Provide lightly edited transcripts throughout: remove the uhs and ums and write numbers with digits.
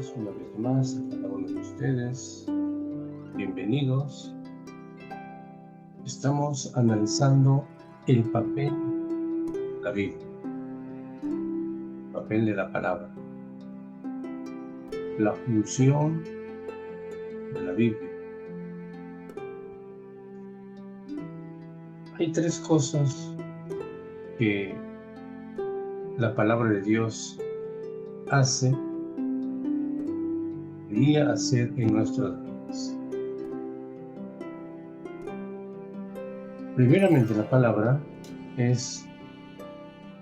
días una vez más a cada uno de ustedes. Bienvenidos. Estamos analizando el papel de la Biblia, el papel de la palabra, la función de la Biblia. Hay tres cosas que la palabra de Dios hace, debería hacer en nuestras vidas. Primeramente, la palabra es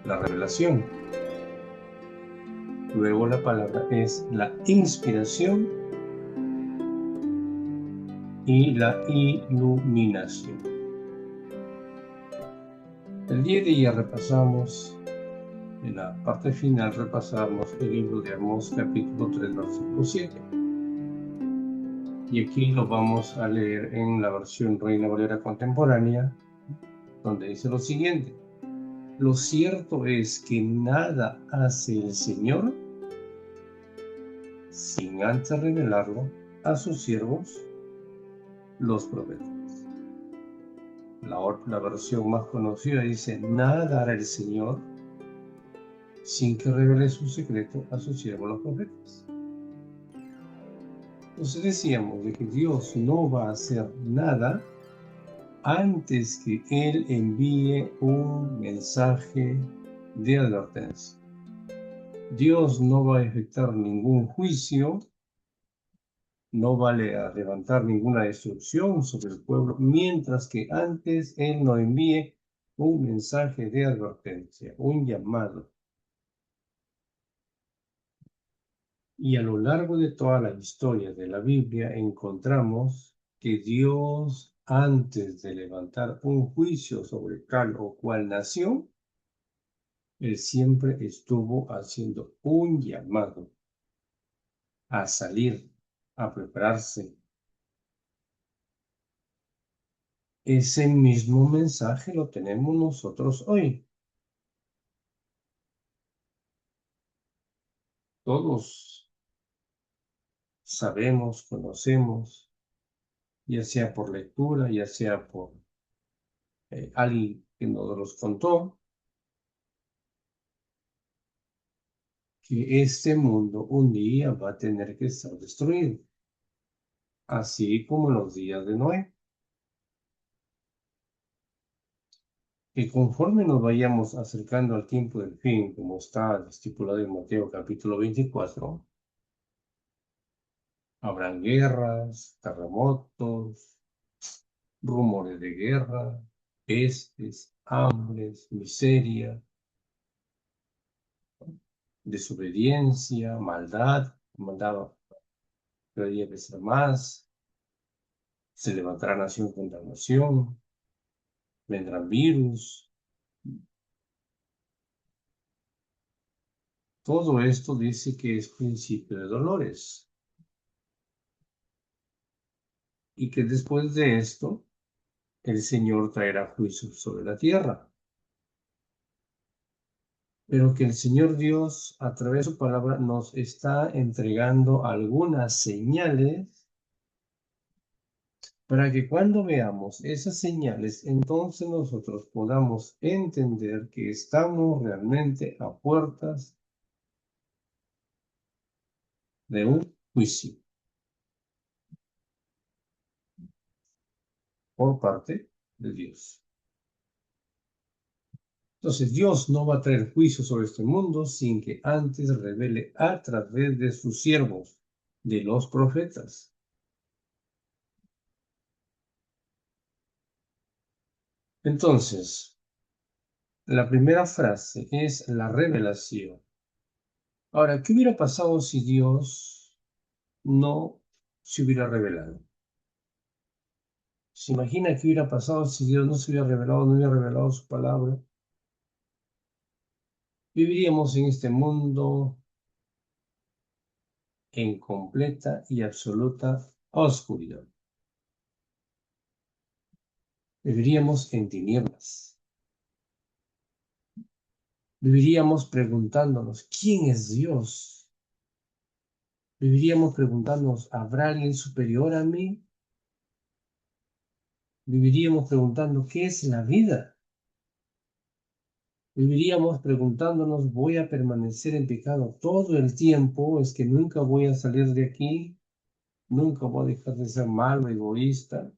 la revelación. Luego, la palabra es la inspiración y la iluminación. El día de ayer repasamos, en la parte final repasamos el libro de Amós, capítulo 3, versículo 7. Y aquí lo vamos a leer en la versión Reina Valera contemporánea, donde dice lo siguiente: lo cierto es que nada hace el Señor sin antes revelarlo a sus siervos, los profetas. La versión más conocida dice: nada hará el Señor sin que revele su secreto a sus siervos, los profetas. Entonces decíamos de que Dios no va a hacer nada antes que Él envíe un mensaje de advertencia. Dios no va a efectuar ningún juicio, no vale a levantar ninguna destrucción sobre el pueblo, mientras que antes Él no envíe un mensaje de advertencia, un llamado. Y a lo largo de toda la historia de la Biblia encontramos que Dios, antes de levantar un juicio sobre tal o cual nación, Él siempre estuvo haciendo un llamado a salir, a prepararse. Ese mismo mensaje lo tenemos nosotros hoy. Todos sabemos, conocemos, ya sea por lectura, ya sea por alguien que nos los contó, que este mundo un día va a tener que ser destruido, así como en los días de Noé. Que conforme nos vayamos acercando al tiempo del fin, como está estipulado en Mateo capítulo 24, habrán guerras, terremotos, rumores de guerra, pestes, hambres, miseria, desobediencia, maldad debería ser más, se levantará nación contra nación, vendrán virus. Todo esto dice que es principio de dolores. Y que después de esto, el Señor traerá juicio sobre la tierra. Pero que el Señor Dios, a través de su palabra, nos está entregando algunas señales para que cuando veamos esas señales, entonces nosotros podamos entender que estamos realmente a puertas de un juicio por parte de Dios. Entonces Dios no va a traer juicio sobre este mundo sin que antes revele a través de sus siervos, de los profetas. Entonces, la primera frase es la revelación. Ahora, ¿qué hubiera pasado si Dios no se hubiera revelado? ¿Se imagina qué hubiera pasado si Dios no se hubiera revelado, no hubiera revelado su palabra? Viviríamos en este mundo en completa y absoluta oscuridad. Viviríamos en tinieblas. Viviríamos preguntándonos, ¿quién es Dios? Viviríamos preguntándonos, ¿habrá alguien superior a mí? Viviríamos preguntando, ¿qué es la vida? Viviríamos preguntándonos, ¿voy a permanecer en pecado todo el tiempo? ¿Es que nunca voy a salir de aquí? ¿Nunca voy a dejar de ser malo, egoísta?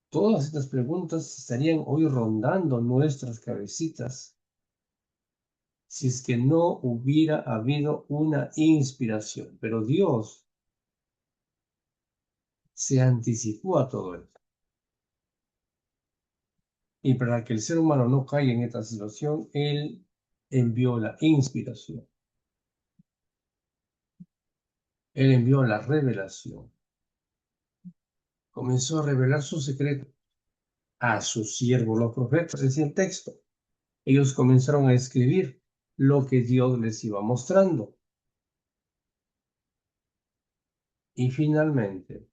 Todas estas preguntas estarían hoy rondando nuestras cabecitas si es que no hubiera habido una inspiración. Pero Dios se anticipó a todo esto. Y para que el ser humano no caiga en esta situación, Él envió la inspiración. Él envió la revelación. Comenzó a revelar su secreto a sus siervos, los profetas. Decía el texto. Ellos comenzaron a escribir lo que Dios les iba mostrando. Y finalmente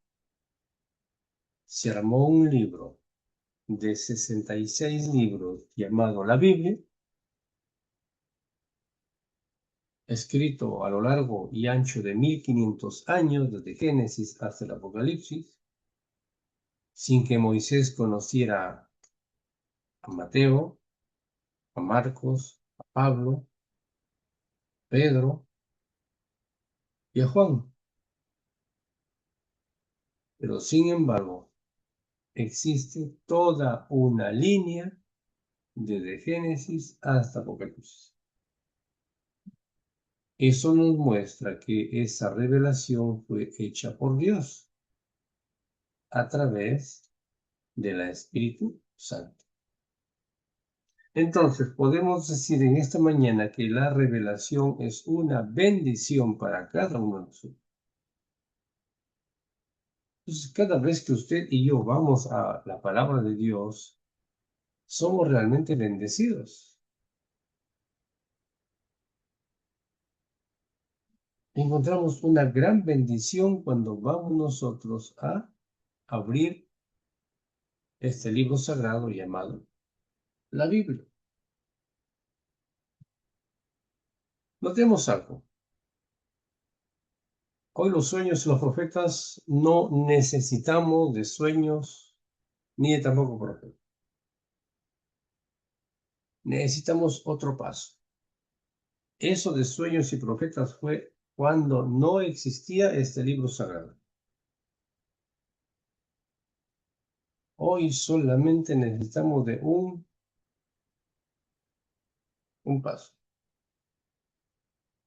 se armó un libro de 66 libros llamado la Biblia, escrito a lo largo y ancho de 1500 años, desde Génesis hasta el Apocalipsis, sin que Moisés conociera a Mateo, a Marcos, a Pablo, Pedro y a Juan. Pero sin embargo, existe toda una línea desde Génesis hasta Apocalipsis. Eso nos muestra que esa revelación fue hecha por Dios a través del Espíritu Santo. Entonces, podemos decir en esta mañana que la revelación es una bendición para cada uno de nosotros. Entonces, cada vez que usted y yo vamos a la palabra de Dios, somos realmente bendecidos. Encontramos una gran bendición cuando vamos nosotros a abrir este libro sagrado llamado la Biblia. Notemos algo. Hoy los sueños y los profetas no necesitamos de sueños ni de tampoco profetas. Necesitamos otro paso. Eso de sueños y profetas fue cuando no existía este libro sagrado. Hoy solamente necesitamos de un paso.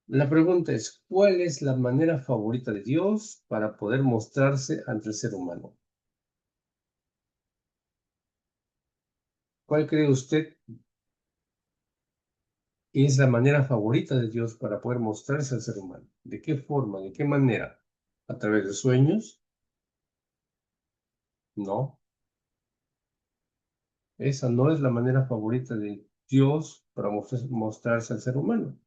La pregunta es, ¿cuál es la manera favorita de Dios para poder mostrarse ante el ser humano? ¿Cuál cree usted es la manera favorita de Dios para poder mostrarse al ser humano? ¿De qué forma? ¿De qué manera? ¿A través de sueños? No. Esa no es la manera favorita de Dios para mostrarse al ser humano.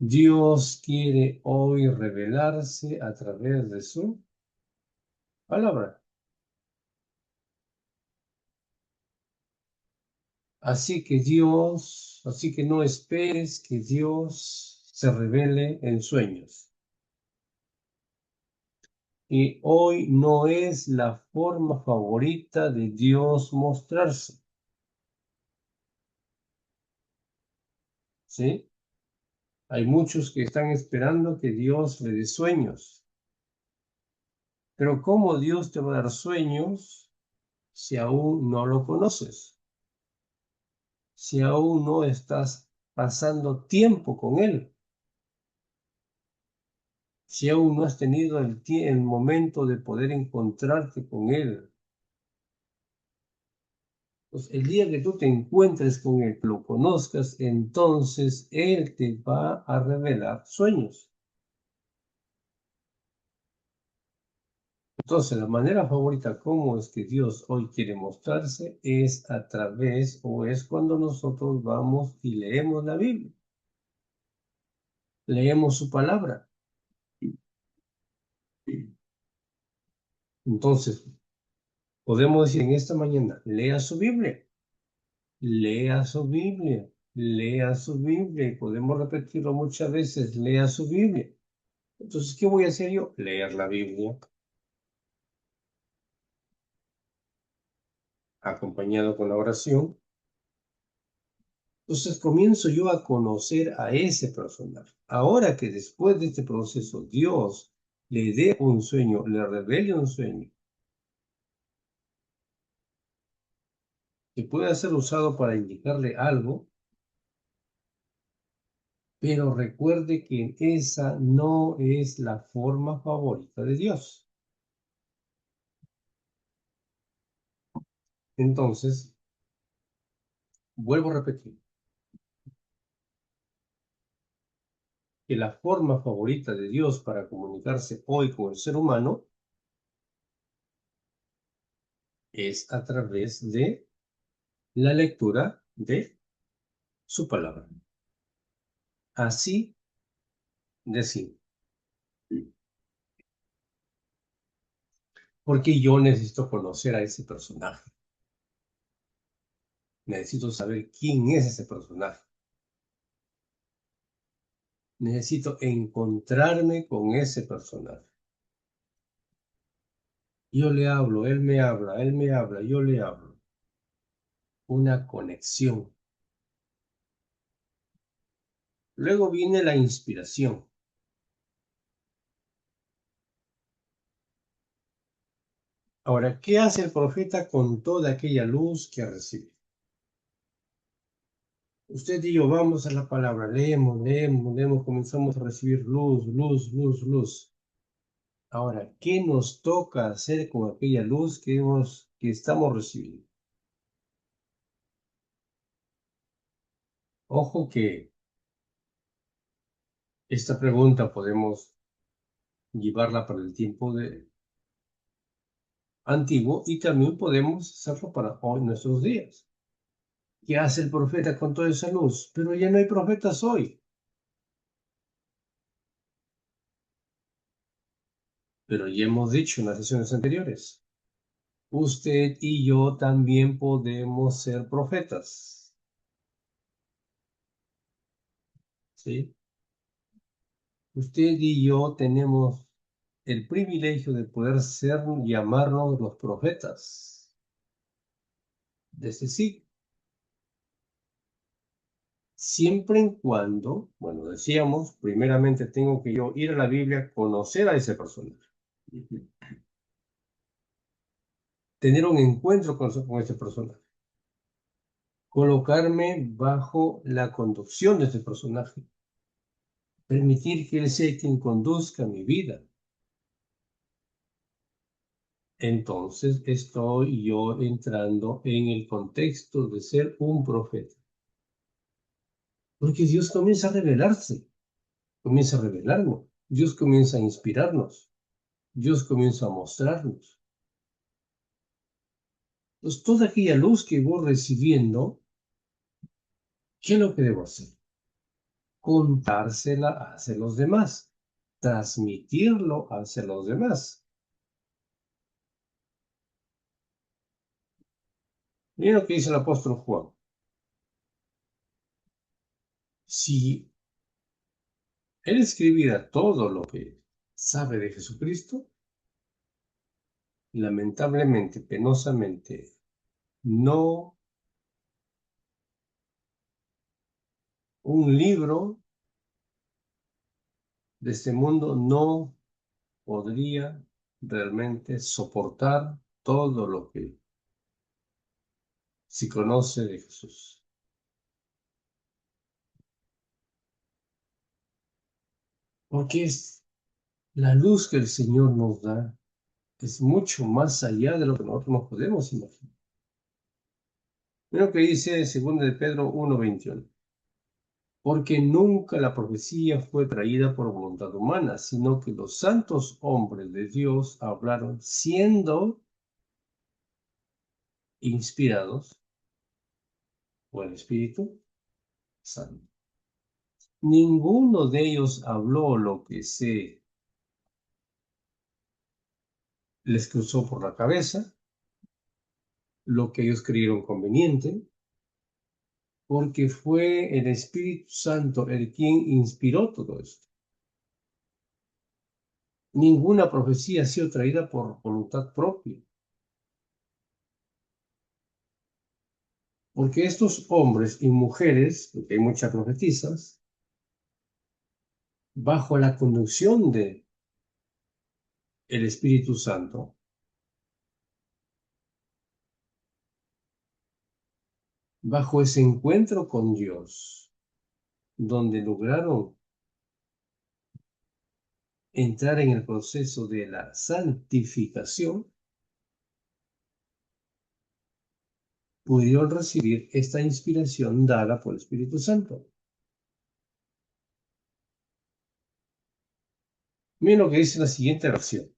Dios quiere hoy revelarse a través de su palabra. Así que no esperes que Dios se revele en sueños. Y hoy no es la forma favorita de Dios mostrarse. ¿Sí? Hay muchos que están esperando que Dios le dé sueños. Pero ¿cómo Dios te va a dar sueños si aún no lo conoces? Si aún no estás pasando tiempo con Él. Si aún no has tenido el momento de poder encontrarte con Él. Pues el día que tú te encuentres con Él, lo conozcas, entonces Él te va a revelar sueños. Entonces, la manera favorita como es que Dios hoy quiere mostrarse es a través o es cuando nosotros vamos y leemos la Biblia. Leemos su palabra. Entonces, podemos decir en esta mañana, lea su Biblia. lea su Biblia, lea su Biblia. Y podemos repetirlo muchas veces, lea su Biblia. Entonces, ¿qué voy a hacer yo? Leer la Biblia, acompañado con la oración. Entonces comienzo yo a conocer a ese personaje. Ahora que después de este proceso Dios le dé un sueño, le revele un sueño, que pueda ser usado para indicarle algo, pero recuerde que esa no es la forma favorita de Dios. Entonces, vuelvo a repetir, que la forma favorita de Dios para comunicarse hoy con el ser humano es a través de la lectura de su palabra. Así de simple. Porque yo necesito conocer a ese personaje. Necesito saber quién es ese personaje. Necesito encontrarme con ese personaje. Yo le hablo, él me habla, yo le hablo. Una conexión. Luego viene la inspiración. Ahora, ¿qué hace el profeta con toda aquella luz que recibe? Usted y yo vamos a la palabra, leemos, leemos, leemos, comenzamos a recibir luz, luz, luz, luz. Ahora, ¿qué nos toca hacer con aquella luz que estamos recibiendo? Ojo que esta pregunta podemos llevarla para el tiempo antiguo y también podemos hacerlo para hoy, nuestros días. ¿Qué hace el profeta con toda esa luz? Pero ya no hay profetas hoy. Pero ya hemos dicho en las sesiones anteriores, usted y yo también podemos ser profetas. ¿Sí? Usted y yo tenemos el privilegio de poder ser, llamarnos los profetas de este siglo. Siempre en cuando, bueno, decíamos, primeramente tengo que yo ir a la Biblia, conocer a ese personaje, tener un encuentro con ese personaje, colocarme bajo la conducción de ese personaje, permitir que él sea quien conduzca mi vida. Entonces estoy yo entrando en el contexto de ser un profeta. Porque Dios comienza a revelarse, comienza a revelarnos, Dios comienza a inspirarnos, Dios comienza a mostrarnos. Entonces, toda aquella luz que voy recibiendo, ¿qué es lo que debo hacer? Contársela hacia los demás, transmitirlo hacia los demás. Miren lo que dice el apóstol Juan. Si él escribiera todo lo que sabe de Jesucristo, lamentablemente, penosamente, no un libro de este mundo no podría realmente soportar todo lo que se conoce de Jesús. Porque es la luz que el Señor nos da, es mucho más allá de lo que nosotros nos podemos imaginar. Mira lo que dice 2 de Pedro 1:21. Porque nunca la profecía fue traída por voluntad humana, sino que los santos hombres de Dios hablaron siendo inspirados por el Espíritu Santo. Ninguno de ellos habló lo que se les cruzó por la cabeza, lo que ellos creyeron conveniente, porque fue el Espíritu Santo el quien inspiró todo esto. Ninguna profecía ha sido traída por voluntad propia, porque estos hombres y mujeres, porque hay muchas profetizas, bajo la conducción de el Espíritu Santo, bajo ese encuentro con Dios, donde lograron entrar en el proceso de la santificación, pudieron recibir esta inspiración dada por el Espíritu Santo. Miren lo que dice la siguiente versión,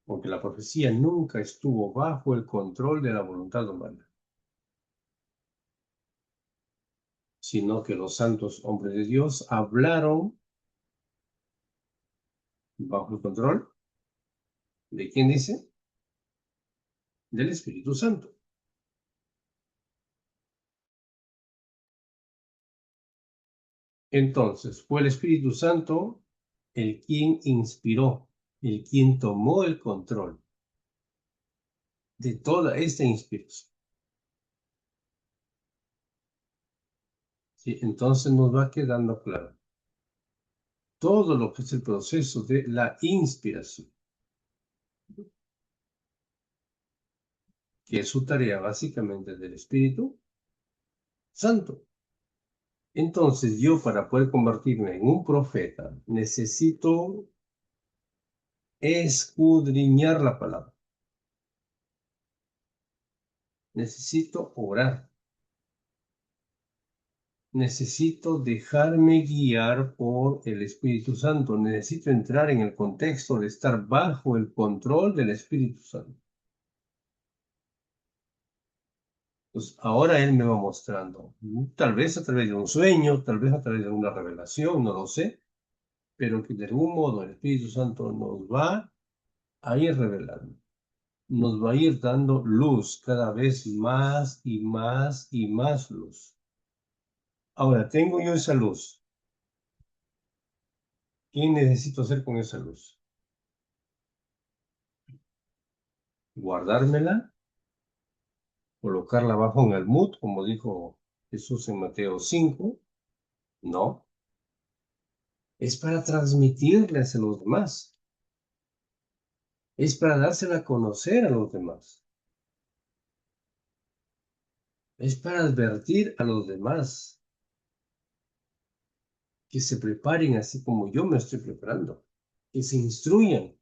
porque la profecía nunca estuvo bajo el control de la voluntad humana, sino que los santos hombres de Dios hablaron bajo el control de quién dice, del Espíritu Santo. Entonces, fue el Espíritu Santo el quien inspiró, el quien tomó el control de toda esta inspiración. ¿Sí? Entonces nos va quedando claro todo lo que es el proceso de la inspiración, que es su tarea básicamente del Espíritu Santo. Entonces yo, para poder convertirme en un profeta, necesito escudriñar la palabra. Necesito orar. Necesito dejarme guiar por el Espíritu Santo. Necesito entrar en el contexto de estar bajo el control del Espíritu Santo. Pues ahora Él me va mostrando, tal vez a través de un sueño, tal vez a través de una revelación, no lo sé, pero que de algún modo el Espíritu Santo nos va a ir revelando, nos va a ir dando luz, cada vez más y más y más luz. Ahora, tengo yo esa luz. ¿Qué necesito hacer con esa luz? ¿Guardármela? ¿Colocarla bajo un almud, como dijo Jesús en Mateo 5? No. Es para transmitirles a los demás. Es para dársela a conocer a los demás. Es para advertir a los demás que se preparen así como yo me estoy preparando, que se instruyan.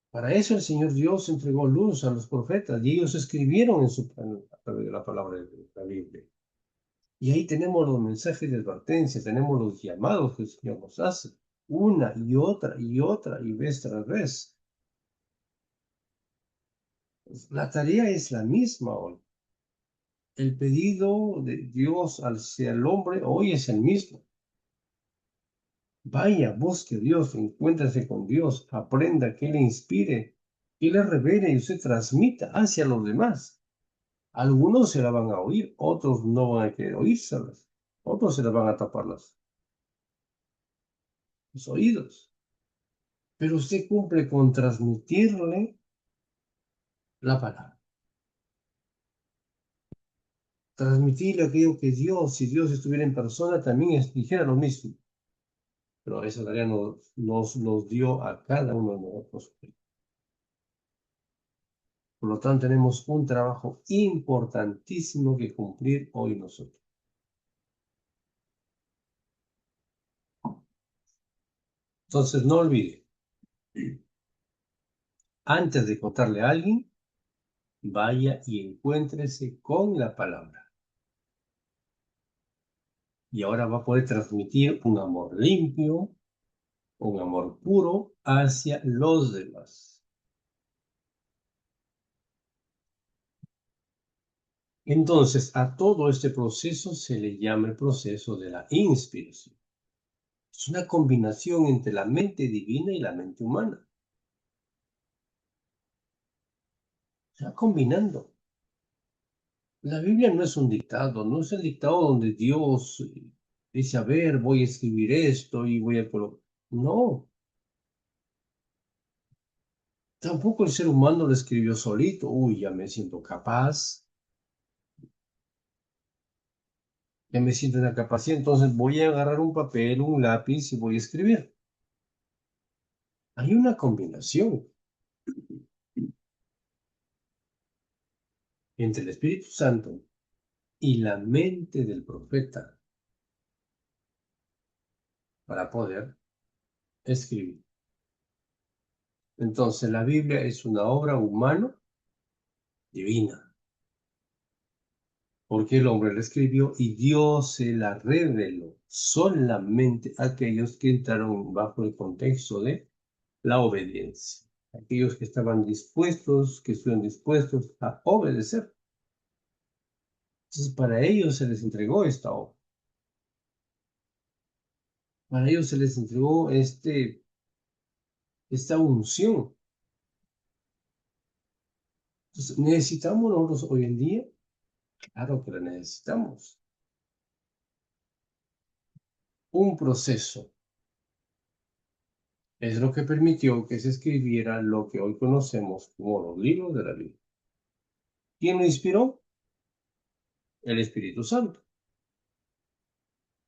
Para eso el Señor Dios entregó luz a los profetas y ellos escribieron a través de la palabra de la Biblia. Y ahí tenemos los mensajes de advertencia, tenemos los llamados que el Señor nos hace, una y otra, y vez tras vez. La tarea es la misma hoy. El pedido de Dios hacia el hombre hoy es el mismo. Vaya, busque a Dios, encuéntrese con Dios, aprenda que Él inspire, que le revele y usted transmita hacia los demás. Algunos se la van a oír, otros no van a querer oírselas, otros se la van a tapar los oídos. Pero usted cumple con transmitirle la palabra. Transmitirle aquello que Dios, si Dios estuviera en persona, también dijera lo mismo. Pero esa tarea nos dio a cada uno de nosotros. Por lo tanto, tenemos un trabajo importantísimo que cumplir hoy nosotros. Entonces, no olvide, antes de contarle a alguien, vaya y encuéntrese con la palabra. Y ahora va a poder transmitir un amor limpio, un amor puro hacia los demás. Entonces, a todo este proceso se le llama el proceso de la inspiración. Es una combinación entre la mente divina y la mente humana. Está combinando. La Biblia no es un dictado, no es el dictado donde Dios dice, a ver, voy a escribir esto y voy a colocar. No, tampoco el ser humano lo escribió solito. Uy, ya me siento capaz, ya me siento en la capacidad, entonces voy a agarrar un papel, un lápiz y voy a escribir. Hay una combinación entre el Espíritu Santo y la mente del profeta para poder escribir. Entonces, la Biblia es una obra humana divina, porque el hombre la escribió y Dios se la reveló solamente a aquellos que entraron bajo el contexto de la obediencia, aquellos que estaban dispuestos, que estuvieron dispuestos a obedecer. Entonces, para ellos se les entregó esta obra, para ellos se les entregó esta unción. Entonces, ¿necesitamos nosotros hoy en día? Claro que la necesitamos. Un proceso es lo que permitió que se escribiera lo que hoy conocemos como los libros de la Biblia. ¿Quién lo inspiró? El Espíritu Santo.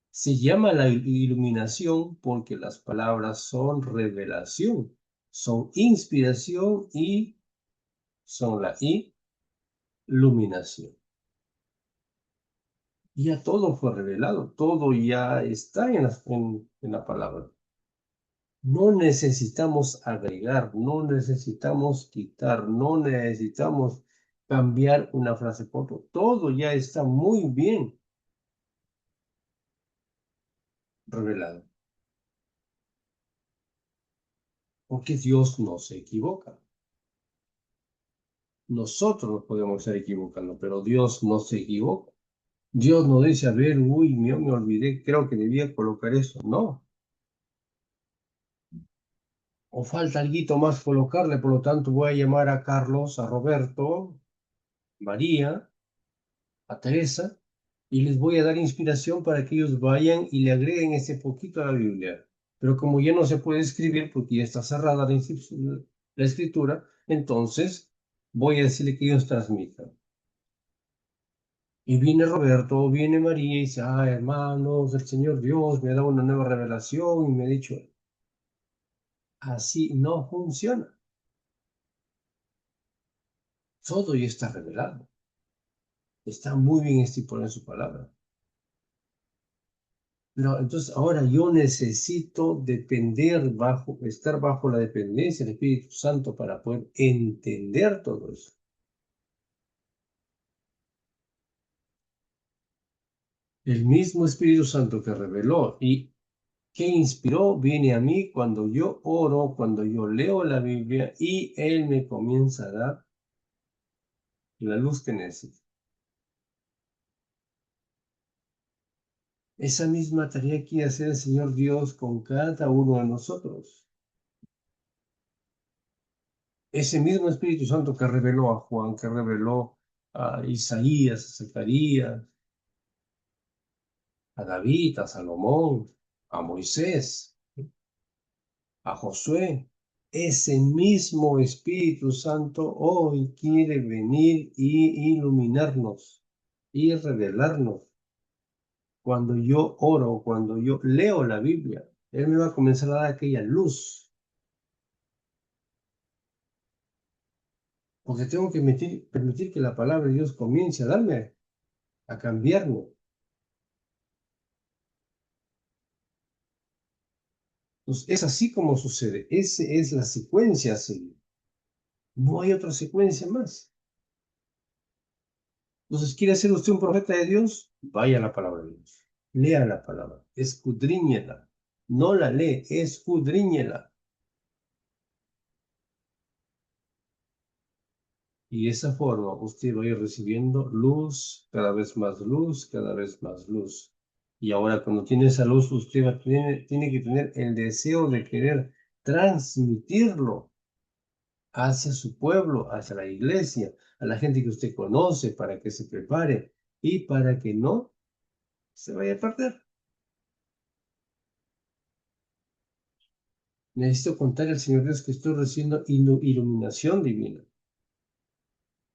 Se llama la iluminación porque las palabras son revelación, son inspiración y son la iluminación. Ya todo fue revelado, todo ya está en la palabra. No necesitamos agregar, no necesitamos quitar, no necesitamos cambiar una frase por otra. Todo ya está muy bien revelado, porque Dios no se equivoca. Nosotros nos podemos estar equivocando, pero Dios no se equivoca. Dios no dice, a ver, uy, me olvidé, creo que debía colocar eso. No. O falta algo más colocarle, por lo tanto voy a llamar a Carlos, a Roberto, María, a Teresa, y les voy a dar inspiración para que ellos vayan y le agreguen ese poquito a la Biblia. Pero como ya no se puede escribir porque ya está cerrada la escritura, entonces voy a decirle que ellos transmitan. Y viene Roberto, viene María y dice, ah, hermanos, el Señor Dios me ha dado una nueva revelación y me ha dicho, así no funciona. Todo ya está revelado. Está muy bien estipulado en su palabra. Pero entonces ahora yo necesito estar bajo la dependencia del Espíritu Santo para poder entender todo eso. El mismo Espíritu Santo que reveló y que inspiró viene a mí cuando yo oro, cuando yo leo la Biblia y Él me comienza a dar la luz que necesito. Esa misma tarea quiere hacer el Señor Dios con cada uno de nosotros. Ese mismo Espíritu Santo que reveló a Juan, que reveló a Isaías, a Zacarías, a David, a Salomón, a Moisés, a Josué. Ese mismo Espíritu Santo hoy quiere venir y iluminarnos y revelarnos. Cuando yo oro, cuando yo leo la Biblia, Él me va a comenzar a dar aquella luz. Porque tengo que permitir que la palabra de Dios comience a darme, a cambiarme. Entonces, es así como sucede. Esa es la secuencia a seguir. No hay otra secuencia más. Entonces, ¿quiere ser usted un profeta de Dios? Vaya a la palabra de Dios. Lea la palabra. Escudriñela. No la lee, escudriñela. Y de esa forma usted va a ir recibiendo luz, cada vez más luz, cada vez más luz. Y ahora cuando tiene esa luz, usted tiene que tener el deseo de querer transmitirlo. hacia su pueblo, hacia la iglesia, a la gente que usted conoce, para que se prepare y para que no se vaya a perder. Necesito contarle al Señor Dios que estoy recibiendo iluminación divina.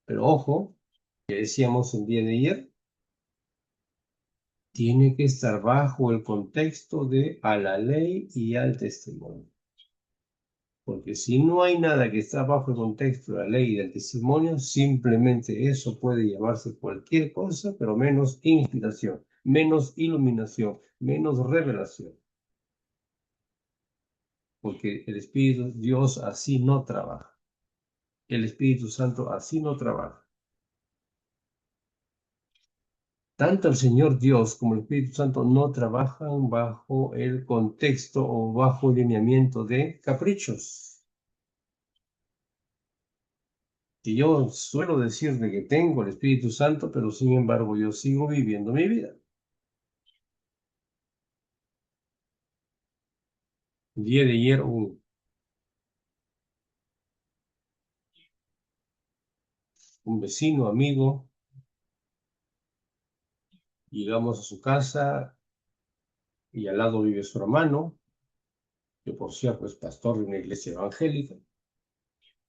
Pero ojo, que decíamos el día de ayer, tiene que estar bajo el contexto de a la ley y al testimonio. Porque si no hay nada que está bajo el contexto de la ley y del testimonio, simplemente eso puede llamarse cualquier cosa, pero menos inspiración, menos iluminación, menos revelación. Porque el Espíritu Dios así no trabaja. El Espíritu Santo así no trabaja. Tanto el Señor Dios como el Espíritu Santo no trabajan bajo el contexto o bajo el lineamiento de caprichos. Y yo suelo decir de que tengo el Espíritu Santo, pero sin embargo yo sigo viviendo mi vida. El día de ayer un vecino, amigo, llegamos a su casa y al lado vive su hermano, que por cierto es pastor de una iglesia evangélica,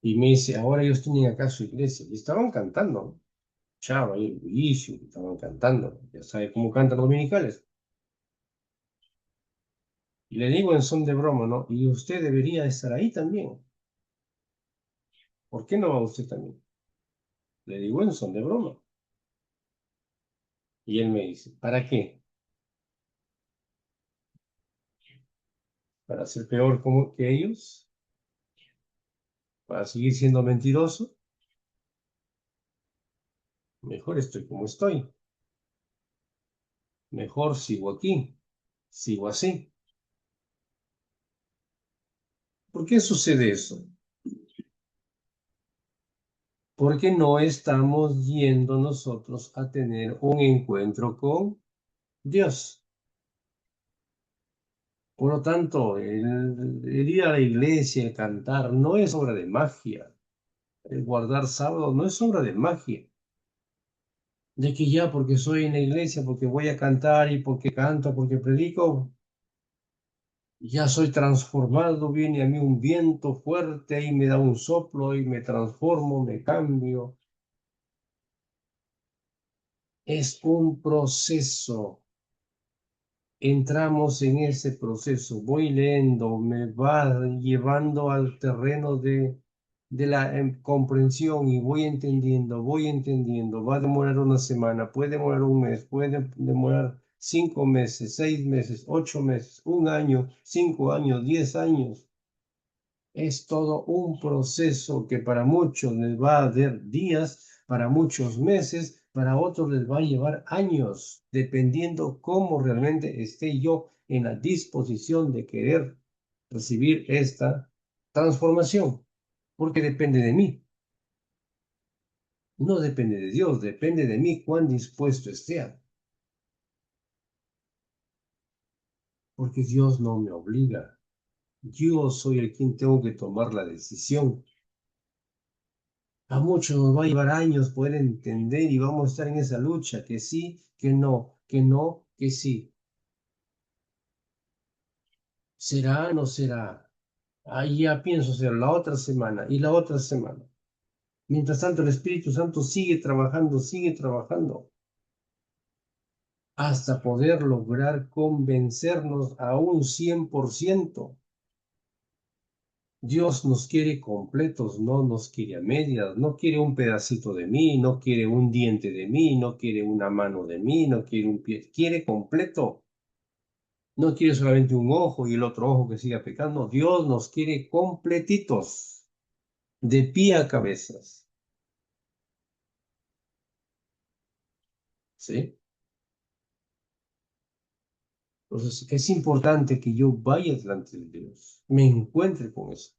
y me dice, ahora ellos tienen acá su iglesia, y estaban cantando, ¿no? Chava, ahí el bullicio, estaban cantando, ya sabe cómo cantan los dominicales. Y le digo en son de broma, ¿no? Y usted debería estar ahí también. ¿Por qué no va usted también? Le digo en son de broma. Y él me dice, ¿para qué? ¿Para ser peor como que ellos? ¿Para seguir siendo mentiroso? Mejor estoy como estoy. Mejor sigo aquí. Sigo así. ¿Por qué sucede eso? Porque no estamos yendo nosotros a tener un encuentro con Dios. Por lo tanto, el ir a la iglesia, el cantar, no es obra de magia. El guardar sábado no es obra de magia. De que ya porque soy en la iglesia, porque voy a cantar y porque canto, porque predico, ya soy transformado, viene a mí un viento fuerte y me da un soplo y me transformo, me cambio. Es un proceso. Entramos en ese proceso. Voy leyendo, me va llevando al terreno de la comprensión y voy entendiendo, voy entendiendo. Va a demorar una semana, puede demorar un mes, puede demorar 5 meses, 6 meses, 8 meses, un año, 5 años, 10 años. Es todo un proceso que para muchos les va a dar días, para muchos meses, para otros les va a llevar años, dependiendo cómo realmente esté yo en la disposición de querer recibir esta transformación, porque depende de mí, no depende de Dios, depende de mí cuán dispuesto esté, porque Dios no me obliga, yo soy el quien tengo que tomar la decisión. A muchos nos va a llevar años poder entender y vamos a estar en esa lucha, que sí, que no, que no, que sí. ¿Será, no será? Ahí ya pienso ser la otra semana y la otra semana. Mientras tanto, el Espíritu Santo sigue trabajando, hasta poder lograr convencernos a un 100%. Dios nos quiere completos, no nos quiere a medias, no quiere un pedacito de mí, no quiere un diente de mí, no quiere una mano de mí, no quiere un pie, quiere completo. No quiere solamente un ojo y el otro ojo que siga pecando. Dios nos quiere completitos, de pie a cabezas. ¿Sí? Entonces es importante que yo vaya delante de Dios, me encuentre con eso.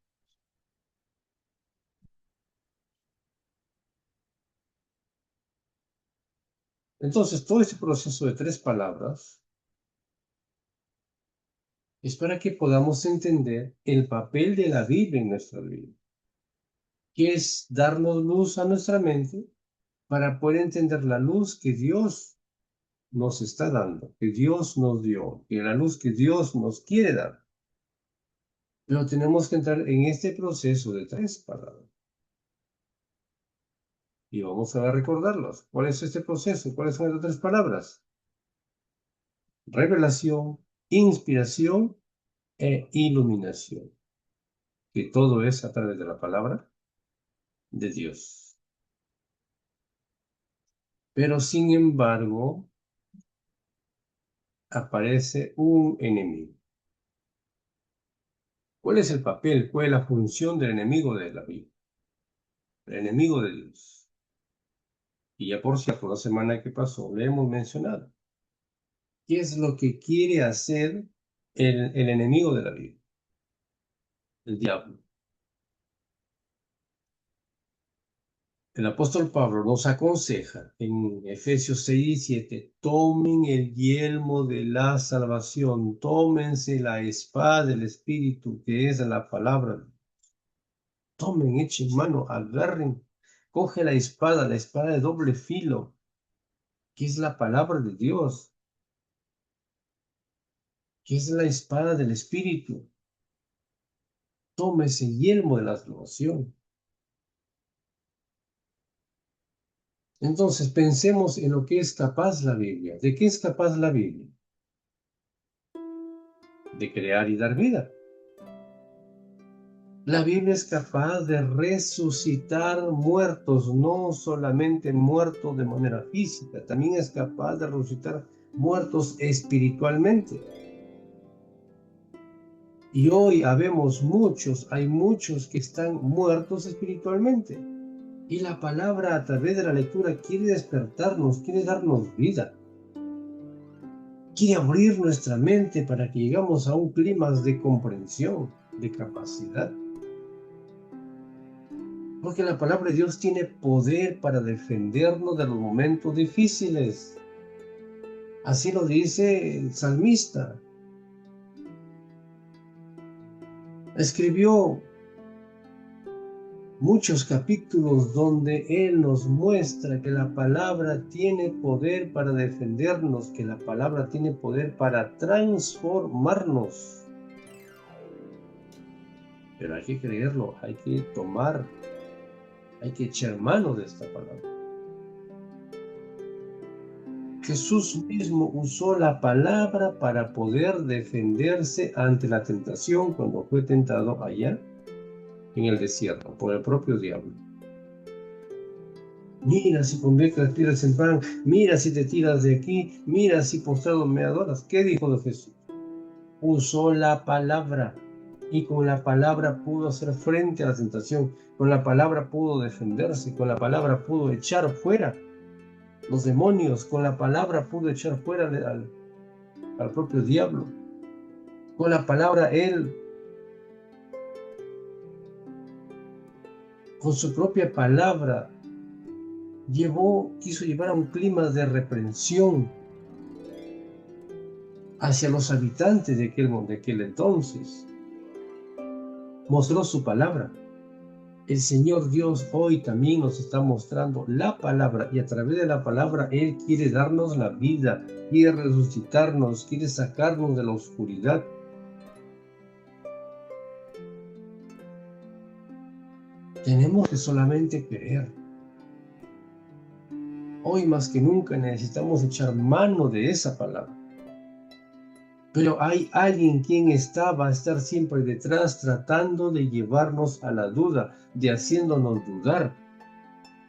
Entonces, todo este proceso de 3 palabras es para que podamos entender el papel de la Biblia en nuestra vida. que es darnos luz a nuestra mente para poder entender la luz que Dios nos está dando, que Dios nos dio, que la luz que Dios nos quiere dar. Pero tenemos que entrar en este proceso de 3 palabras. Y vamos a recordarlos. ¿Cuál es este proceso? ¿Cuáles son estas 3 palabras? Revelación, inspiración e iluminación. Que todo es a través de la palabra de Dios. Pero sin embargo, aparece un enemigo. ¿Cuál es el papel? ¿Cuál es la función del enemigo de la Biblia? El enemigo de Dios. Y ya por cierto, la semana que pasó le hemos mencionado. ¿Qué es lo que quiere hacer el enemigo de la Biblia? El diablo. El apóstol Pablo nos aconseja en Efesios 6 y 7, tomen el yelmo de la salvación, tómense la espada del Espíritu, que es la palabra. Tomen, echen mano, agarren, coge la espada de doble filo, que es la palabra de Dios, que es la espada del Espíritu. Tome ese yelmo de la salvación. Entonces pensemos en lo que es capaz la Biblia. ¿De qué es capaz la Biblia? De crear y dar vida. La Biblia es capaz de resucitar muertos, no solamente muertos de manera física, también es capaz de resucitar muertos espiritualmente. Y hoy hay muchos que están muertos espiritualmente. Y la palabra a través de la lectura quiere despertarnos, quiere darnos vida. Quiere abrir nuestra mente para que lleguemos a un clima de comprensión, de capacidad. Porque la palabra de Dios tiene poder para defendernos de los momentos difíciles. Así lo dice el salmista. Escribió muchos capítulos donde Él nos muestra que la palabra tiene poder para defendernos, que la palabra tiene poder para transformarnos. Pero hay que creerlo, hay que echar mano de esta palabra. Jesús mismo usó la palabra para poder defenderse ante la tentación cuando fue tentado allá en el desierto por el propio diablo. Mira si conviertes piedras en pan, mira si te tiras de aquí, mira si postrado me adoras. ¿Qué dijo de Jesús? Usó la palabra y con la palabra pudo hacer frente a la tentación, con la palabra pudo defenderse, con la palabra pudo echar fuera los demonios, con la palabra pudo echar fuera al propio diablo. Con la palabra Él, con su propia palabra, quiso llevar a un clima de reprensión hacia los habitantes de aquel entonces. Mostró su palabra. El Señor Dios hoy también nos está mostrando la palabra y a través de la palabra Él quiere darnos la vida, quiere resucitarnos, quiere sacarnos de la oscuridad. Tenemos que solamente creer. Hoy más que nunca necesitamos echar mano de esa palabra. Pero hay alguien quien va a estar siempre detrás tratando de llevarnos a la duda, de haciéndonos dudar,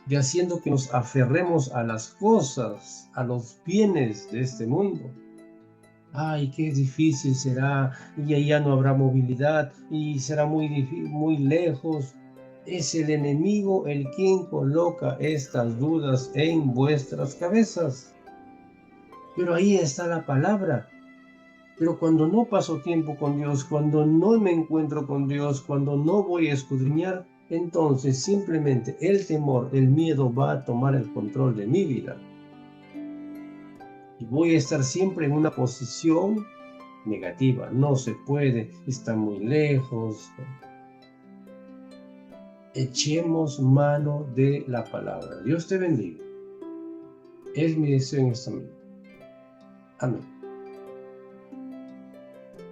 de haciendo que nos aferremos a las cosas, a los bienes de este mundo. Ay, qué difícil será, y allá no habrá movilidad, y será muy lejos. Es el enemigo el quien coloca estas dudas en vuestras cabezas. Pero ahí está la palabra. Pero cuando no paso tiempo con Dios, cuando no me encuentro con Dios, cuando no voy a escudriñar, entonces simplemente el temor, el miedo va a tomar el control de mi vida. Y voy a estar siempre en una posición negativa. No se puede, está muy lejos. echemos mano de la palabra. Dios te bendiga. Es mi deseo en esta mañana. Amén.